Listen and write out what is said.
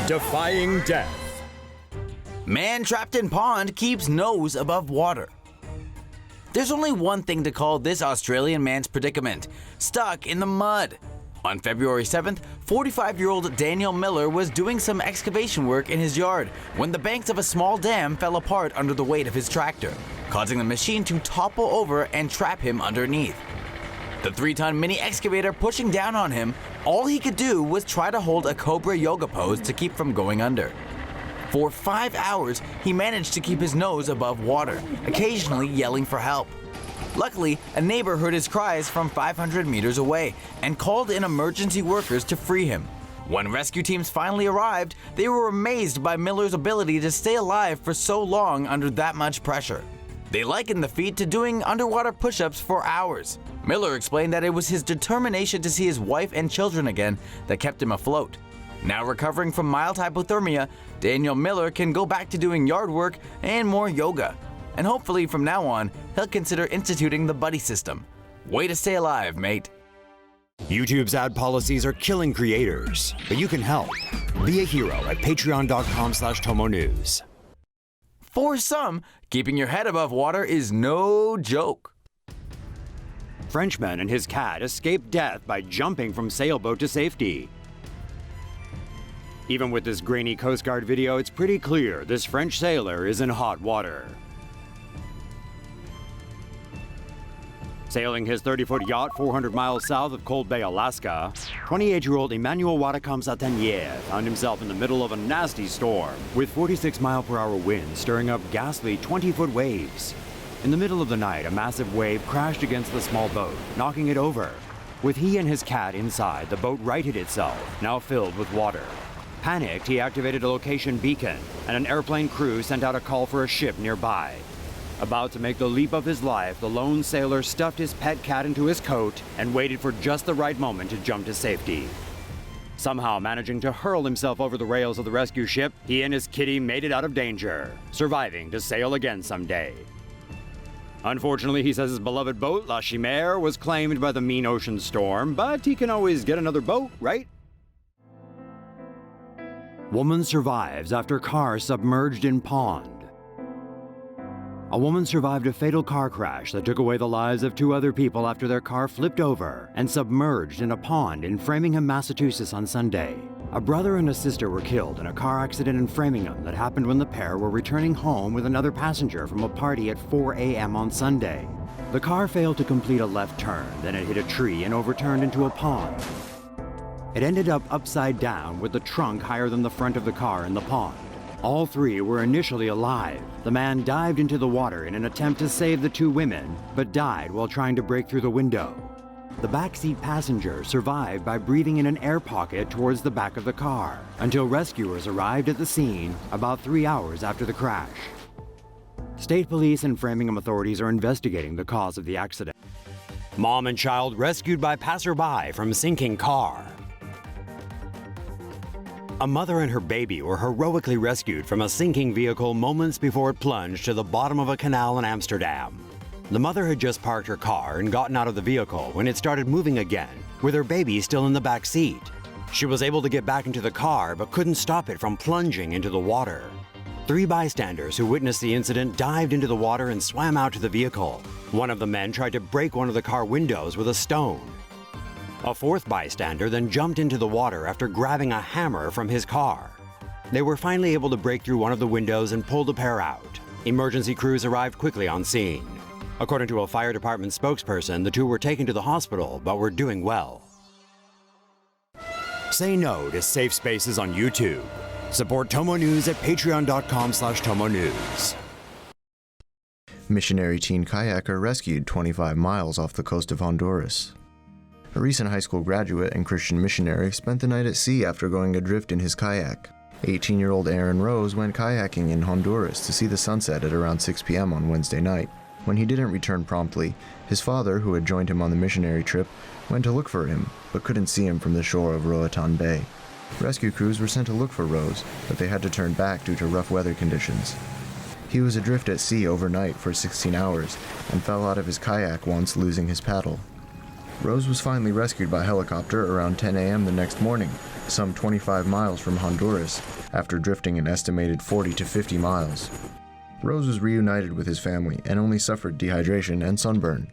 Defying death. Man trapped in pond keeps nose above water. There's only one thing to call this Australian man's predicament: stuck in the mud. On February 7th, 45-year-old Daniel Miller was doing some excavation work in his yard when the banks of a small dam fell apart under the weight of his tractor, causing the machine to topple over and trap him underneath. The 3-ton mini-excavator pushing down on him, all he could do was try to hold a cobra yoga pose to keep from going under. For 5 hours, he managed to keep his nose above water, occasionally yelling for help. Luckily, a neighbor heard his cries from 500 meters away and called in emergency workers to free him. When rescue teams finally arrived, they were amazed by Miller's ability to stay alive for so long under that much pressure. They likened the feat to doing underwater push-ups for hours. Miller explained that it was his determination to see his wife and children again that kept him afloat. Now recovering from mild hypothermia, Daniel Miller can go back to doing yard work and more yoga. And hopefully from now on, he'll consider instituting the buddy system. Way to stay alive, mate. YouTube's ad policies are killing creators, but you can help. Be a hero at patreon.com/TomoNews. For some, keeping your head above water is no joke. Frenchman and his cat escaped death by jumping from sailboat to safety. Even with this grainy Coast Guard video, it's pretty clear this French sailor is in hot water. Sailing his 30-foot yacht 400 miles south of Cold Bay, Alaska, 28-year-old Emmanuel Wattecamps-Etienne found himself in the middle of a nasty storm, with 46-mile-per-hour winds stirring up ghastly 20-foot waves. In the middle of the night, a massive wave crashed against the small boat, knocking it over. With he and his cat inside, the boat righted itself, now filled with water. Panicked, he activated a location beacon, and an airplane crew sent out a call for a ship nearby. About to make the leap of his life, the lone sailor stuffed his pet cat into his coat and waited for just the right moment to jump to safety. Somehow managing to hurl himself over the rails of the rescue ship, he and his kitty made it out of danger, surviving to sail again someday. Unfortunately, he says his beloved boat, La Chimère, was claimed by the mean ocean storm, but he can always get another boat, right? Woman survives after car submerged in pond. A woman survived a fatal car crash that took away the lives of 2 other people after their car flipped over and submerged in a pond in Framingham, Massachusetts on Sunday. A brother and a sister were killed in a car accident in Framingham that happened when the pair were returning home with another passenger from a party at 4 a.m. on Sunday. The car failed to complete a left turn, then it hit a tree and overturned into a pond. It ended up upside down with the trunk higher than the front of the car in the pond. All 3 were initially alive. The man dived into the water in an attempt to save the 2 women, but died while trying to break through the window. The backseat passenger survived by breathing in an air pocket towards the back of the car, until rescuers arrived at the scene about 3 hours after the crash. State police and Framingham authorities are investigating the cause of the accident. Mom and child rescued by passerby from sinking car. A mother and her baby were heroically rescued from a sinking vehicle moments before it plunged to the bottom of a canal in Amsterdam. The mother had just parked her car and gotten out of the vehicle when it started moving again, with her baby still in the back seat. She was able to get back into the car but couldn't stop it from plunging into the water. 3 bystanders who witnessed the incident dived into the water and swam out to the vehicle. One of the men tried to break one of the car windows with a stone. A 4th bystander then jumped into the water after grabbing a hammer from his car. They were finally able to break through one of the windows and pull the pair out. Emergency crews arrived quickly on scene. According to a fire department spokesperson, the 2 were taken to the hospital but were doing well. Say no to safe spaces on YouTube. Support TomoNews at patreon.com/TomoNews. Missionary teen kayaker rescued 25 miles off the coast of Honduras. A recent high school graduate and Christian missionary spent the night at sea after going adrift in his kayak. 18-year-old Aaron Rose went kayaking in Honduras to see the sunset at around 6 p.m. on Wednesday night. When he didn't return promptly, his father, who had joined him on the missionary trip, went to look for him, but couldn't see him from the shore of Roatan Bay. Rescue crews were sent to look for Rose, but they had to turn back due to rough weather conditions. He was adrift at sea overnight for 16 hours and fell out of his kayak once, losing his paddle. Rose was finally rescued by helicopter around 10 a.m. the next morning, some 25 miles from Honduras, after drifting an estimated 40 to 50 miles. Rose was reunited with his family and only suffered dehydration and sunburn.